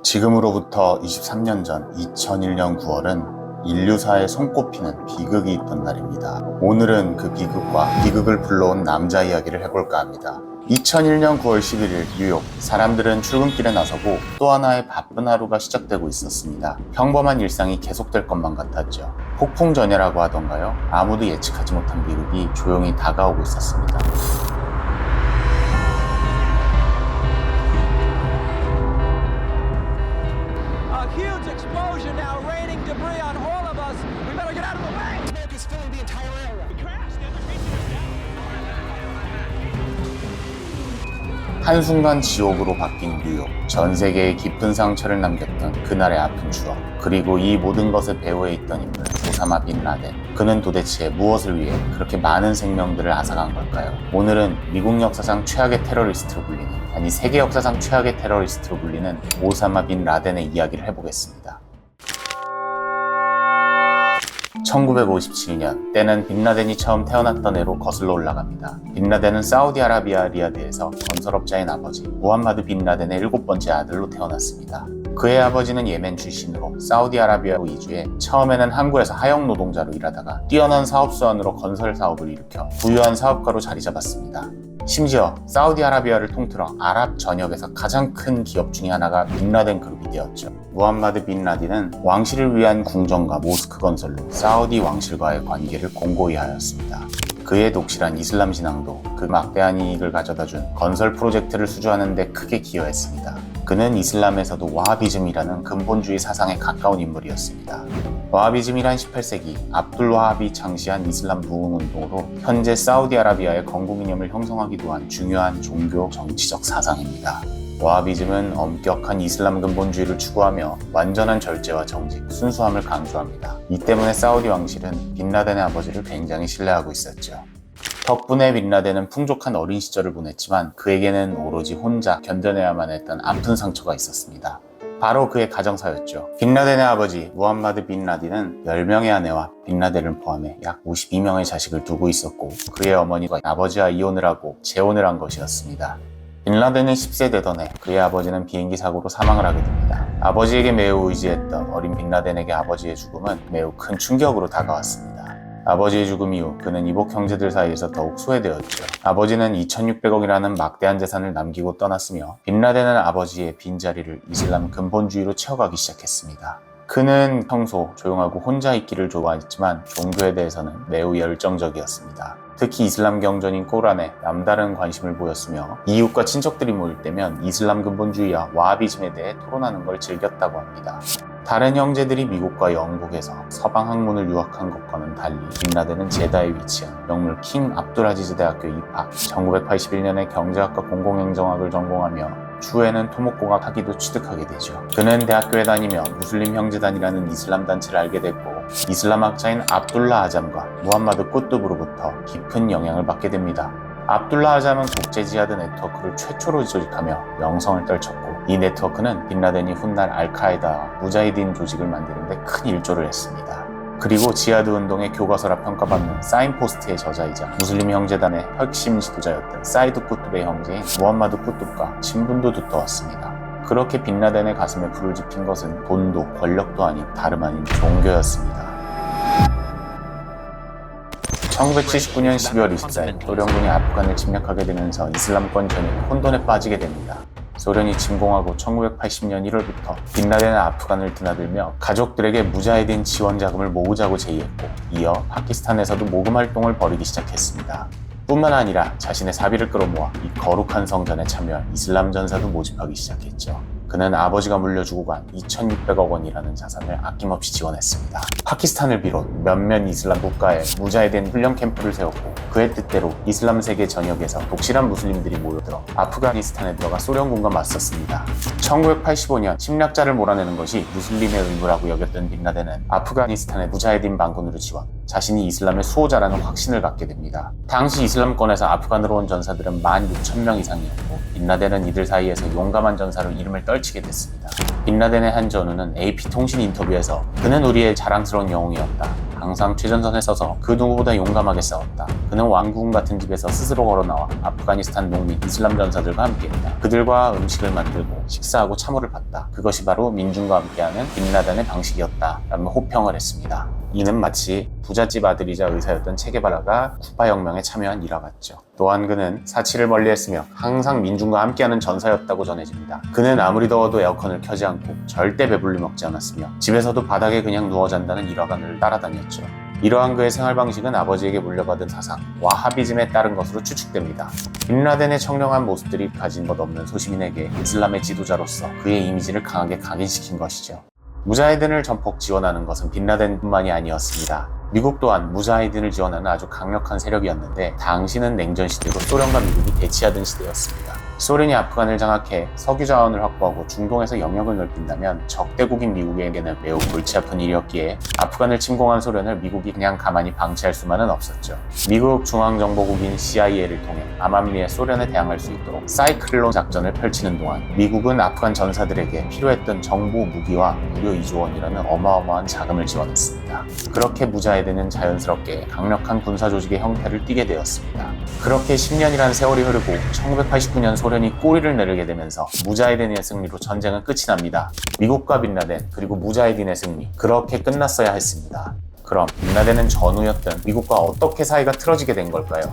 지금으로부터 23년 전 2001년 9월은 인류사에 손꼽히는 비극이 있던 날입니다. 오늘은 그 비극을 불러온 남자 이야기를 해볼까 합니다. 2001년 9월 11일 뉴욕. 사람들은 출근길에 나서고 또 하나의 바쁜 하루가 시작되고 있었습니다. 평범한 일상이 계속될 것만 같았죠. 폭풍전야라고 하던가요? 아무도 예측하지 못한 비극이 조용히 다가오고 있었습니다. Huge explosion now, raining debris on all of us. We better get out of the way. Smoke is filling the entire area. We crashed. 한순간 지옥으로 바뀐 뉴욕. 전 세계에 깊은 상처를 남겼던 그날의 아픈 추억. 그리고 이 모든 것의 배후에 있던 인물, 오사마 빈 라덴. 그는 도대체 무엇을 위해 그렇게 많은 생명들을 앗아간 걸까요? 오늘은 미국 역사상 최악의 테러리스트로 불리는, 아니 세계 역사상 최악의 테러리스트로 불리는 오사마 빈 라덴의 이야기를 해보겠습니다. 1957년, 때는 빈 라덴이 처음 태어났던 해로 거슬러 올라갑니다. 빈 라덴은 사우디아라비아 리야드에서 건설업자인 아버지 무함마드 빈 라덴의 7번째 아들로 태어났습니다. 그의 아버지는 예멘 출신으로 사우디아라비아로 이주해 처음에는 항구에서 하역 노동자로 일하다가 뛰어난 사업 수완으로 건설 사업을 일으켜 부유한 사업가로 자리 잡았습니다. 심지어 사우디아라비아를 통틀어 아랍 전역에서 가장 큰 기업 중에 하나가 빈 라덴 그룹이 되었죠. 무함마드 빈 라덴은 왕실을 위한 궁전과 모스크 건설로 사우디 왕실과의 관계를 공고히 하였습니다. 그의 독실한 이슬람 신앙도 그 막대한 이익을 가져다준 건설 프로젝트를 수주하는 데 크게 기여했습니다. 그는 이슬람에서도 와하비즘이라는 근본주의 사상에 가까운 인물이었습니다. 와하비즘이란 18세기 압둘 와하비 창시한 이슬람 부흥운동으로 현재 사우디아라비아의 건국 이념을 형성하기도 한 중요한 종교 정치적 사상입니다. 와하비즘은 엄격한 이슬람 근본주의를 추구하며 완전한 절제와 정직, 순수함을 강조합니다. 이 때문에 사우디 왕실은 빈 라덴의 아버지를 굉장히 신뢰하고 있었죠. 덕분에 빈 라덴은 풍족한 어린 시절을 보냈지만 그에게는 오로지 혼자 견뎌내야만 했던 아픈 상처가 있었습니다. 바로 그의 가정사였죠. 빈 라덴의 아버지 무함마드 빈 라덴은 10명의 아내와 빈 라덴을 포함해 약 52명의 자식을 두고 있었고 그의 어머니가 아버지와 이혼을 하고 재혼을 한 것이었습니다. 빈 라덴은 10세 되던 해 그의 아버지는 비행기 사고로 사망을 하게 됩니다. 아버지에게 매우 의지했던 어린 빈 라덴에게 아버지의 죽음은 매우 큰 충격으로 다가왔습니다. 아버지의 죽음 이후 그는 이복 형제들 사이에서 더욱 소외되었죠. 아버지는 2600억이라는 막대한 재산을 남기고 떠났으며 빈 라덴은 아버지의 빈자리를 이슬람 근본주의로 채워가기 시작했습니다. 그는 평소 조용하고 혼자 있기를 좋아했지만 종교에 대해서는 매우 열정적이었습니다. 특히 이슬람 경전인 코란에 남다른 관심을 보였으며 이웃과 친척들이 모일 때면 이슬람 근본주의와 와하비즘에 대해 토론하는 걸 즐겼다고 합니다. 다른 형제들이 미국과 영국에서 서방 학문을 유학한 것과는 달리 빈 라덴은 제다에 위치한 명물 킹 압둘아지즈 대학교에 입학, 1981년에 경제학과 공공행정학을 전공하며 추후에는 토목공학 학위도 취득하게 되죠. 그는 대학교에 다니며 무슬림 형제단이라는 이슬람 단체를 알게 됐고 이슬람 학자인 압둘라 아잠과 무함마드 꾸뚜브로부터 깊은 영향을 받게 됩니다. 압둘라 아잠은 국제지하드 네트워크를 최초로 조직하며 명성을 떨쳤고 이 네트워크는 빈 라덴이 훗날 알카에다와 무자히딘 조직을 만드는 데 큰 일조를 했습니다. 그리고 지하드 운동의 교과서라 평가받는 사인포스트의 저자이자 무슬림 형제단의 핵심 지도자였던 사이드 꾸뚜브의 형제인 무함마드 꾸뚜브가 친분도 두터웠습니다. 그렇게 빈 라덴의 가슴에 불을 지핀 것은 돈도 권력도 아닌 다름 아닌 종교였습니다. 1979년 12월 24일 소련군이 아프간을 침략하게 되면서 이슬람권 전역이 혼돈에 빠지게 됩니다. 소련이 침공하고 1980년 1월부터 빈 라덴은 아프간을 드나들며 가족들에게 무자히딘 지원 자금을 모으자고 제의했고 이어 파키스탄에서도 모금 활동을 벌이기 시작했습니다. 뿐만 아니라 자신의 사비를 끌어모아 이 거룩한 성전에 참여한 이슬람 전사도 모집하기 시작했죠. 그는 아버지가 물려주고 간 2600억 원이라는 자산을 아낌없이 지원했습니다. 파키스탄을 비롯 몇몇 이슬람 국가에 무자히딘 훈련 캠프를 세웠고 그의 뜻대로 이슬람 세계 전역에서 독실한 무슬림들이 모여들어 아프가니스탄에 들어가 소련군과 맞섰습니다. 1985년 침략자를 몰아내는 것이 무슬림의 의무라고 여겼던 빈 라덴은 아프가니스탄의 무자히딘 반군으로 지원, 자신이 이슬람의 수호자라는 확신을 갖게 됩니다. 당시 이슬람권에서 아프간으로 온 전사들은 16,000명 이상이었고 빈 라덴은 이들 사이에서 용감한 전사로 이름을 떨치게 됐습니다. 빈 라덴의 한 전우는 AP통신 인터뷰에서 그는 우리의 자랑스러운 영웅이었다. 항상 최전선에 서서 그 누구보다 용감하게 싸웠다. 그는 왕궁 같은 집에서 스스로 걸어나와 아프가니스탄 농민 이슬람 전사들과 함께했다. 그들과 음식을 만들고 식사하고 참호를 봤다. 그것이 바로 민중과 함께하는 빈라덴의 방식이었다 라며 호평을 했습니다. 이는 마치 부잣집 아들이자 의사였던 체게바라가 쿠바 혁명에 참여한 일화 같죠. 또한 그는 사치를 멀리했으며 항상 민중과 함께하는 전사였다고 전해집니다. 그는 아무리 더워도 에어컨을 켜지 않고 절대 배불리 먹지 않았으며 집에서도 바닥에 그냥 누워 잔다는 일화가 늘 따라다녔죠. 이러한 그의 생활 방식은 아버지에게 물려받은 사상, 와하비즘에 따른 것으로 추측됩니다. 빈라덴의 청량한 모습들이 가진 것 없는 소시민에게 이슬람의 지도자로서 그의 이미지를 강하게 각인시킨 것이죠. 무자히딘을 전폭 지원하는 것은 빈라덴뿐만이 아니었습니다. 미국 또한 무자히딘을 지원하는 아주 강력한 세력이었는데 당시는 냉전 시대로 소련과 미국이 대치하던 시대였습니다. 소련이 아프간을 장악해 석유 자원을 확보하고 중동에서 영역을 넓힌다면 적대국인 미국에게는 매우 골치 아픈 일이었기에 아프간을 침공한 소련을 미국이 그냥 가만히 방치할 수만은 없었죠. 미국 중앙정보국인 CIA를 통해 암암리에 소련에 대항할 수 있도록 사이클론 작전을 펼치는 동안 미국은 아프간 전사들에게 필요했던 정보 무기와 무려 2조 원이라는 어마어마한 자금을 지원했습니다. 그렇게 무자히딘은 자연스럽게 강력한 군사조직의 형태를 띠게 되었습니다. 그렇게 10년이라는 세월이 흐르고 1989년 소련이 꼬리를 내리게 되면서 무자히딘의 승리로 전쟁은 끝이 납니다. 미국과 빈라덴 그리고 무자히딘의 승리, 그렇게 끝났어야 했습니다. 그럼 빈라덴은 전우였던 미국과 어떻게 사이가 틀어지게 된 걸까요?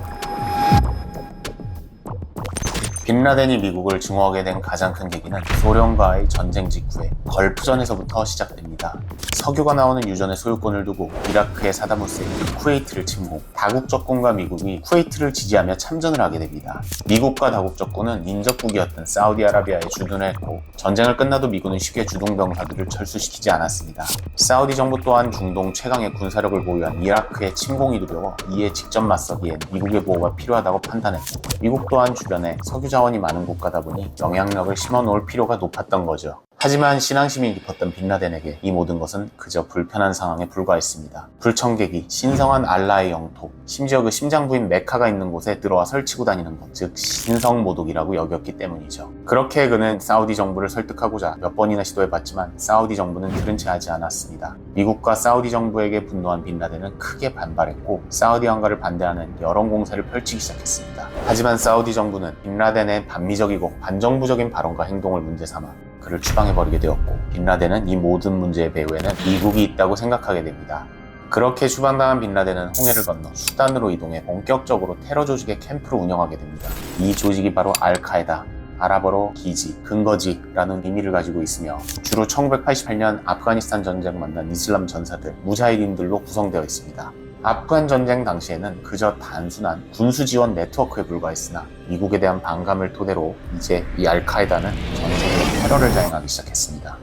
빈라덴이 미국을 증오하게 된 가장 큰 계기는 소련과의 전쟁 직후에 걸프전에서부터 시작됩니다. 석유가 나오는 유전의 소유권을 두고 이라크의 사담 후세인이 쿠웨이트를 침공, 다국적군과 미국이 쿠웨이트를 지지하며 참전을 하게 됩니다. 미국과 다국적군은 인접국이었던 사우디아라비아에 주둔을 했고 전쟁을 끝나도 미군은 쉽게 주동병사들을 철수시키지 않았습니다. 사우디 정부 또한 중동 최강의 군사력을 보유한 이라크의 침공이 두려워 이에 직접 맞서기엔 미국의 보호가 필요하다고 판단했고 미국 또한 주변에 석유 자원이 많은 국가다 보니 영향력을 심어놓을 필요가 높았던 거죠. 하지만 신앙심이 깊었던 빈라덴에게 이 모든 것은 그저 불편한 상황에 불과했습니다. 불청객이 신성한 알라의 영토, 심지어 그 심장부인 메카가 있는 곳에 들어와 설치고 다니는 것, 즉 신성모독이라고 여겼기 때문이죠. 그렇게 그는 사우디 정부를 설득하고자 몇 번이나 시도해봤지만 사우디 정부는 들은 채 하지 않았습니다. 미국과 사우디 정부에게 분노한 빈라덴은 크게 반발했고 사우디 왕가를 반대하는 여론 공세를 펼치기 시작했습니다. 하지만 사우디 정부는 빈라덴의 반미적이고 반정부적인 발언과 행동을 문제 삼아 그를 추방해버리게 되었고 빈라덴은 이 모든 문제의 배후에는 미국이 있다고 생각하게 됩니다. 그렇게 추방당한 빈라덴은 홍해를 건너 수단으로 이동해 본격적으로 테러 조직의 캠프를 운영하게 됩니다. 이 조직이 바로 알카에다, 아랍어로 기지, 근거지라는 의미를 가지고 있으며 주로 1988년 아프가니스탄 전쟁 만난 이슬람 전사들, 무자히딘들로 구성되어 있습니다. 아프간 전쟁 당시에는 그저 단순한 군수 지원 네트워크에 불과했으나 미국에 대한 반감을 토대로 이제 이 알카에다는 전 세계에 테러를 자행하기 시작했습니다.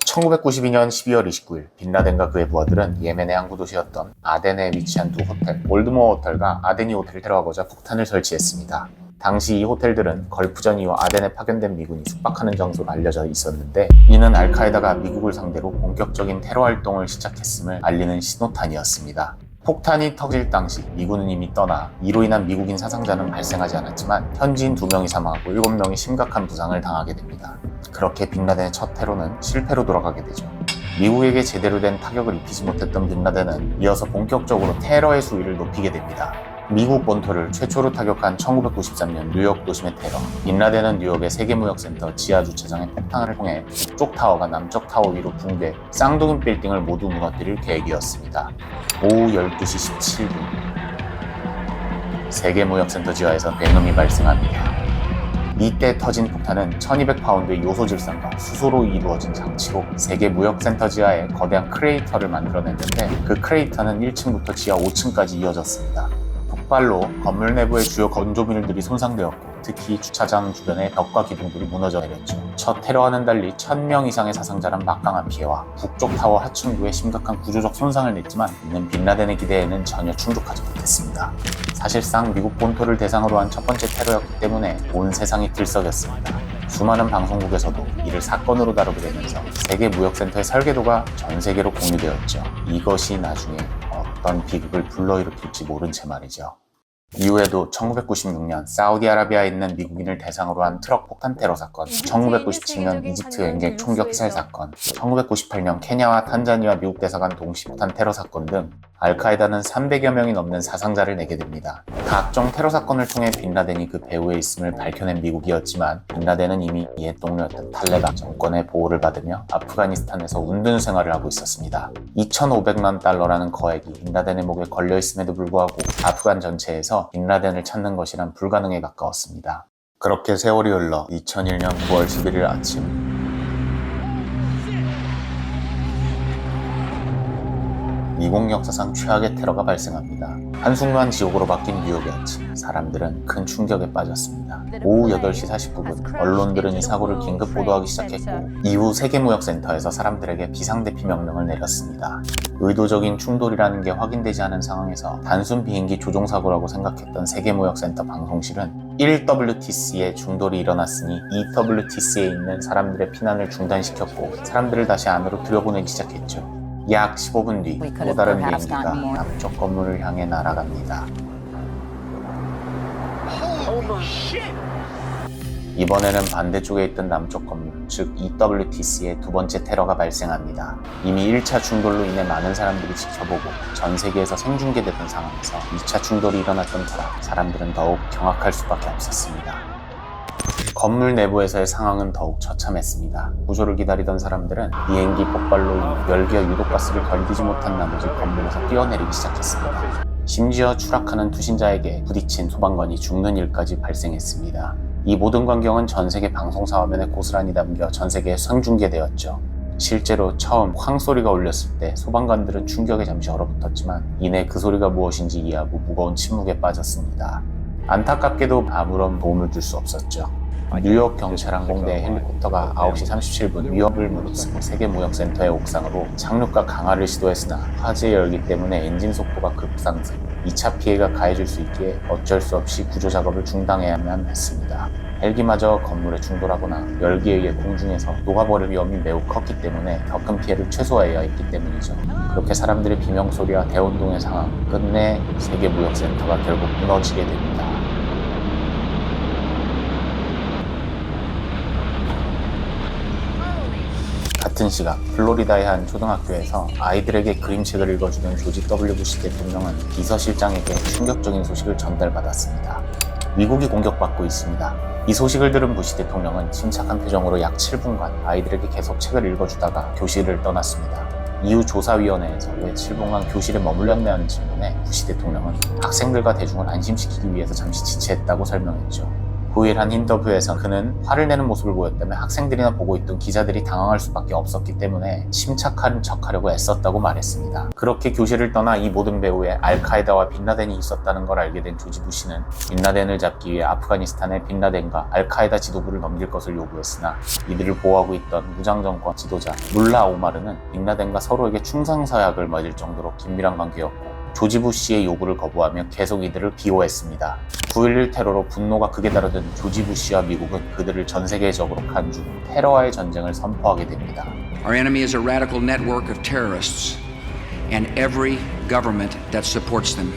1992년 12월 29일 빈라덴과 그의 부하들은 예멘의 항구 도시였던 아덴에 위치한 두 호텔, 올드모어 호텔과 아데니 호텔을 테러하고자 폭탄을 설치했습니다. 당시 이 호텔들은 걸프전 이후 아덴에 파견된 미군이 숙박하는 장소로 알려져 있었는데 이는 알카에다가 미국을 상대로 본격적인 테러 활동을 시작했음을 알리는 신호탄이었습니다. 폭탄이 터질 당시 미군은 이미 떠나 이로 인한 미국인 사상자는 발생하지 않았지만 현지인 2명이 사망하고 7명이 심각한 부상을 당하게 됩니다. 그렇게 빈라덴의 첫 테러는 실패로 돌아가게 되죠. 미국에게 제대로 된 타격을 입히지 못했던 빈라덴은 이어서 본격적으로 테러의 수위를 높이게 됩니다. 미국 본토를 최초로 타격한 1993년 뉴욕 도심의 테러. 빈라덴은 뉴욕의 세계무역센터 지하주차장에 폭탄을 통해 북쪽 타워가 남쪽 타워 위로 붕괴, 쌍둥이 빌딩을 모두 무너뜨릴 계획이었습니다. 오후 12시 17분 세계무역센터 지하에서 굉음이 발생합니다. 이때 터진 폭탄은 1200파운드의 요소 질산과 수소로 이루어진 장치로 세계 무역센터 지하에 거대한 크레이터를 만들어냈는데 그 크레이터는 1층부터 지하 5층까지 이어졌습니다. 폭발로 건물 내부의 주요 건조물들이 손상되었고 특히 주차장 주변의 벽과 기둥들이 무너져 내렸죠. 첫 테러와는 달리 1000명 이상의 사상자란 막강한 피해와 북쪽 타워 하층부에 심각한 구조적 손상을 냈지만 이는 빈라덴의 기대에는 전혀 충족하지 못했습니다. 사실상 미국 본토를 대상으로 한 첫 번째 테러였기 때문에 온 세상이 들썩였습니다. 수많은 방송국에서도 이를 사건으로 다루게 되면서 세계 무역센터의 설계도가 전 세계로 공유되었죠. 이것이 나중에 어떤 비극을 불러일으킬지 모른 채 말이죠. 이후에도 1996년 사우디아라비아에 있는 미국인을 대상으로 한 트럭 폭탄 테러 사건, 1997년 이집트 연객 총격 희살 사건, 1998년 케냐와 탄자니아 미국 대사관 동시 폭탄 테러 사건 등 알카에다는 300여 명이 넘는 사상자를 내게 됩니다. 각종 테러 사건을 통해 빈라덴이 그 배후에 있음을 밝혀낸 미국이었지만 빈라덴은 이미 이에 동료였던 탈레반 정권의 보호를 받으며 아프가니스탄에서 운둔 생활을 하고 있었습니다. 2,500만 달러라는 거액이 빈라덴의 목에 걸려있음에도 불구하고 아프간 전체에서 빈라덴을 찾는 것이란 불가능에 가까웠습니다. 그렇게 세월이 흘러 2001년 9월 11일 아침 미국 역사상 최악의 테러가 발생합니다. 한순간 지옥으로 바뀐 뉴욕의 아침, 사람들은 큰 충격에 빠졌습니다. 오후 8시 49분, 언론들은 이 사고를 긴급 보도하기 시작했고 이후 세계무역센터에서 사람들에게 비상대피 명령을 내렸습니다. 의도적인 충돌이라는 게 확인되지 않은 상황에서 단순 비행기 조종사고라고 생각했던 세계무역센터 방송실은 1WTC에 충돌이 일어났으니 2WTC에 있는 사람들의 피난을 중단시켰고 사람들을 다시 안으로 들여보내기 시작했죠. 약 15분 뒤 또 다른 비행기가 남쪽 건물을 향해 날아갑니다. 이번에는 반대쪽에 있던 남쪽 건물, 즉 EWTC의 두 번째 테러가 발생합니다. 이미 1차 충돌로 인해 많은 사람들이 지켜보고 전 세계에서 생중계되던 상황에서 2차 충돌이 일어났던 터라 사람들은 더욱 경악할 수밖에 없었습니다. 건물 내부에서의 상황은 더욱 처참했습니다. 구조를 기다리던 사람들은 비행기 폭발로 인해 열기와 유독가스를 견디지 못한 나머지 건물에서 뛰어내리기 시작했습니다. 심지어 추락하는 투신자에게 부딪힌 소방관이 죽는 일까지 발생했습니다. 이 모든 광경은 전 세계 방송사 화면에 고스란히 담겨 전 세계에 생중계되었죠. 실제로 처음 쾅 소리가 울렸을 때 소방관들은 충격에 잠시 얼어붙었지만 이내 그 소리가 무엇인지 이해하고 무거운 침묵에 빠졌습니다. 안타깝게도 아무런 도움을 줄 수 없었죠. 뉴욕 경찰 항공대 헬리콥터가 9시 37분 위협을 무릅쓰고 세계무역센터의 옥상으로 착륙과 강화를 시도했으나 화재 열기 때문에 엔진 속도가 급상승, 2차 피해가 가해질 수 있기에 어쩔 수 없이 구조 작업을 중단해야만 했습니다. 헬기마저 건물에 충돌하거나 열기에 의해 공중에서 녹아버릴 위험이 매우 컸기 때문에 더 큰 피해를 최소화해야 했기 때문이죠. 그렇게 사람들의 비명소리와 대운동의 상황, 끝내 세계무역센터가 결국 무너지게 됩니다. 같은 시각 플로리다의 한 초등학교에서 아이들에게 그림책을 읽어주던 조지 W 부시 대통령은 비서실장에게 충격적인 소식을 전달받았습니다. 미국이 공격받고 있습니다. 이 소식을 들은 부시 대통령은 침착한 표정으로 약 7분간 아이들에게 계속 책을 읽어주다가 교실을 떠났습니다. 이후 조사위원회에서 왜 7분간 교실에 머물렀냐는 질문에 부시 대통령은 학생들과 대중을 안심시키기 위해서 잠시 지체했다고 설명했죠. 9일 한 인터뷰에서 그는 화를 내는 모습을 보였다며 학생들이나 보고 있던 기자들이 당황할 수밖에 없었기 때문에 침착한 척하려고 애썼다고 말했습니다. 그렇게 교실을 떠나 이 모든 배후에 알카에다와 빈라덴이 있었다는 걸 알게 된 조지 부시는 빈라덴을 잡기 위해 아프가니스탄의 빈라덴과 알카에다 지도부를 넘길 것을 요구했으나 이들을 보호하고 있던 무장정권 지도자 물라 오마르는 빈라덴과 서로에게 충성서약을 맺을 정도로 긴밀한 관계였고 조지 부시의 요구를 거부하며 계속 이들을 비호했습니다. 9.11 테러로 분노가 극에 달하던 조지 부시와 미국은 그들을 전 세계적으로 간주, 테러와의 전쟁을 선포하게 됩니다. Our enemy is a radical network of terrorists and every government that supports them.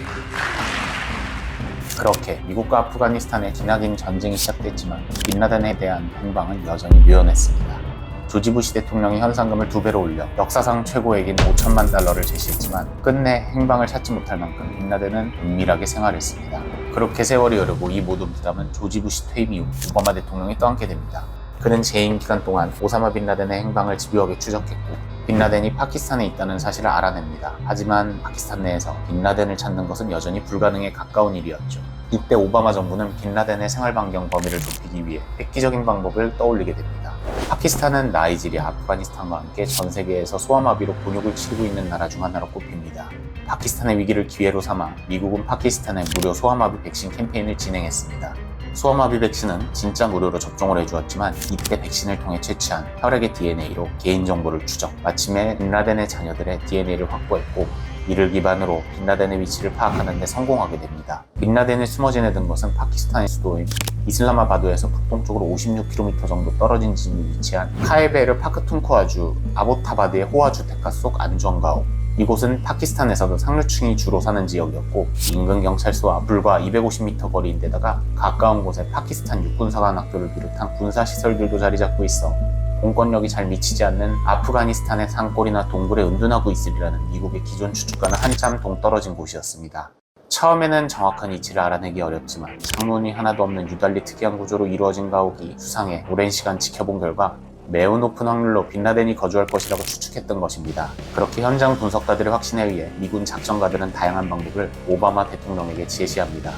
그렇게 미국과 아프가니스탄의 기나긴 전쟁이 시작됐지만 빈라덴에 대한 행방은 여전히 묘연했습니다. 조지 부시 대통령이 현상금을 2배로 올려 역사상 최고액인 5천만 달러를 제시했지만 끝내 행방을 찾지 못할 만큼 빈라덴은 은밀하게 생활했습니다. 그렇게 세월이 흐르고 이 모든 부담은 조지 부시 퇴임 이후 오바마 대통령이 떠안게 됩니다. 그는 재임 기간 동안 오사마 빈라덴의 행방을 집요하게 추적했고 빈라덴이 파키스탄에 있다는 사실을 알아냅니다. 하지만 파키스탄 내에서 빈라덴을 찾는 것은 여전히 불가능에 가까운 일이었죠. 이때 오바마 정부는 빈라덴의 생활 반경 범위를 좁히기 위해 획기적인 방법을 떠올리게 됩니다. 파키스탄은 나이지리아, 아프가니스탄과 함께 전 세계에서 소아마비로 곤욕을 치르고 있는 나라 중 하나로 꼽힙니다. 파키스탄의 위기를 기회로 삼아 미국은 파키스탄에 무료 소아마비 백신 캠페인을 진행했습니다. 소아마비 백신은 진짜 무료로 접종을 해주었지만 이때 백신을 통해 채취한 혈액의 DNA로 개인정보를 추적, 마침내 빈라덴의 자녀들의 DNA를 확보했고 이를 기반으로 빈라덴의 위치를 파악하는 데 성공하게 됩니다. 빈라덴이 숨어 지내던 것은 파키스탄의 수도인 이슬라마바드에서 북동쪽으로 56km 정도 떨어진 지점에 위치한 카에베르 파크툰코아주 아보타바드의 호화 주택가 속 안전가옥. 이곳은 파키스탄에서도 상류층이 주로 사는 지역이었고 인근 경찰서와 불과 250m 거리인데다가 가까운 곳에 파키스탄 육군사관학교를 비롯한 군사시설들도 자리 잡고 있어 공권력이 잘 미치지 않는 아프가니스탄의 산골이나 동굴에 은둔하고 있으리라는 미국의 기존 추측과는 한참 동떨어진 곳이었습니다. 처음에는 정확한 위치를 알아내기 어렵지만 창문이 하나도 없는 유달리 특이한 구조로 이루어진 가옥이 수상해 오랜 시간 지켜본 결과 매우 높은 확률로 빈라덴이 거주할 것이라고 추측했던 것입니다. 그렇게 현장 분석가들의 확신에 의해 미군 작전가들은 다양한 방법을 오바마 대통령에게 제시합니다.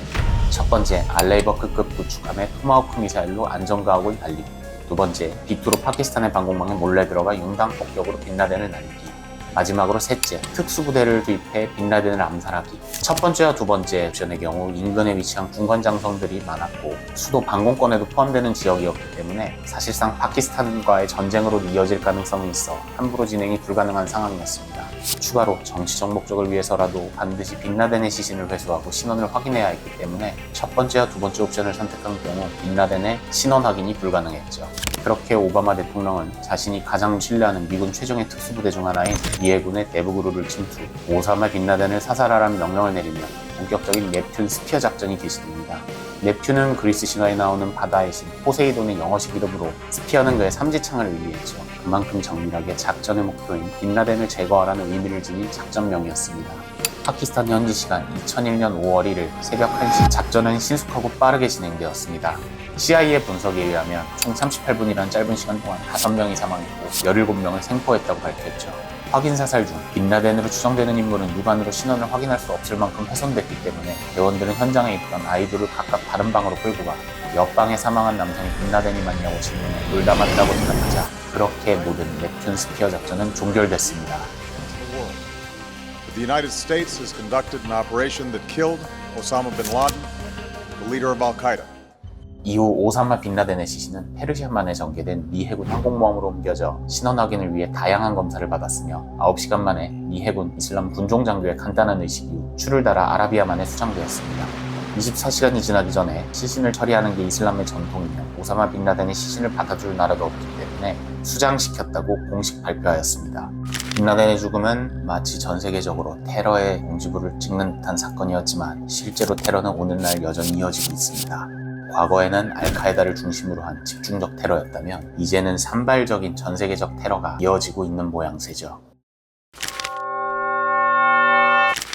첫 번째, 알레이버크급 구축함의 토마호크 미사일로 안전가옥을 날리기. 두 번째, B-2로 파키스탄의 방공망에 몰래 들어가 융당 폭격으로 빈라덴을 날리기. 마지막으로 셋째, 특수부대를 투입해 빈라덴을 암살하기. 첫 번째와 두 번째 옵션의 경우 인근에 위치한 군관 장성들이 많았고 수도 방공권에도 포함되는 지역이었기 때문에 사실상 파키스탄과의 전쟁으로 이어질 가능성이 있어 함부로 진행이 불가능한 상황이었습니다. 추가로 정치적 목적을 위해서라도 반드시 빈라덴의 시신을 회수하고 신원을 확인해야 했기 때문에 첫 번째와 두 번째 옵션을 선택한 경우 빈라덴의 신원 확인이 불가능했죠. 그렇게 오바마 대통령은 자신이 가장 신뢰하는 미군 최종의 특수부대 중 하나인 미해군의 내부그루를 침투, 오사마 빈라덴을 사살하라는 명령을 내리며 본격적인 넵튠 스피어 작전이 개시됩니다. 넵튠은 그리스 신화에 나오는 바다의 신 포세이돈의 영어식 이름으로, 스피어는 그의 삼지창을 의미했죠. 그만큼 정밀하게 작전의 목표인 빈라덴을 제거하라는 의미를 지닌 작전명이었습니다. 파키스탄 현지 시간 2001년 5월 1일 새벽 1시 작전은 신속하고 빠르게 진행되었습니다. CIA 분석에 의하면 총 38분이라는 짧은 시간 동안 5명이 사망했고 17명을 생포했다고 밝혔죠. 확인 사살 중 빈라덴으로 추정되는 인물은 육안으로 신원을 확인할 수 없을 만큼 훼손됐기 때문에 대원들은 현장에 있던 아이돌을 각각 다른 방으로 끌고 가 옆방에 사망한 남성이 빈라덴이 맞냐고 질문해 놀다 맞다고 대답하자 그렇게 모든 넵튠 스피어 작전은 종결됐습니다. The United States has conducted an operation that killed Osama bin Laden, the leader of Al-Qaeda. 이후 오사마 빈라덴의 시신은 페르시아만에 전개된 미 해군 항공모함으로 옮겨져 신원 확인을 위해 다양한 검사를 받았으며 9시간 만에 미 해군 이슬람 군종 장교의 간단한 의식 이후 추를 달아 아라비아만에 수장되었습니다. 24시간이 지나기 전에 시신을 처리하는 게 이슬람의 전통이며 오사마 빈라덴의 시신을 받아줄 나라가 없기 때문에 수장시켰다고 공식 발표하였습니다. 빈라덴의 죽음은 마치 전 세계적으로 테러의 공지부를 찍는 듯한 사건이었지만 실제로 테러는 오늘날 여전히 이어지고 있습니다. 과거에는 알카에다를 중심으로 한 집중적 테러였다면 이제는 산발적인 전 세계적 테러가 이어지고 있는 모양새죠.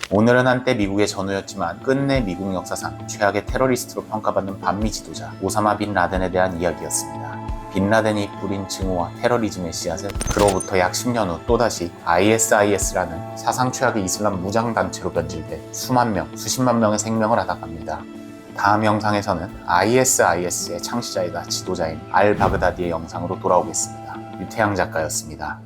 오늘은 한때 미국의 전우였지만 끝내 미국 역사상 최악의 테러리스트로 평가받는 반미 지도자 오사마 빈 라덴에 대한 이야기였습니다. 빈 라덴이 뿌린 증오와 테러리즘의 씨앗은 그로부터 약 10년 후 또다시 ISIS라는 사상 최악의 이슬람 무장단체로 변질돼 수만 명, 수십만 명의 생명을 앗아갑니다. 다음 영상에서는 ISIS의 창시자이자 지도자인 알 바그다디의 영상으로 돌아오겠습니다. 유태양 작가였습니다.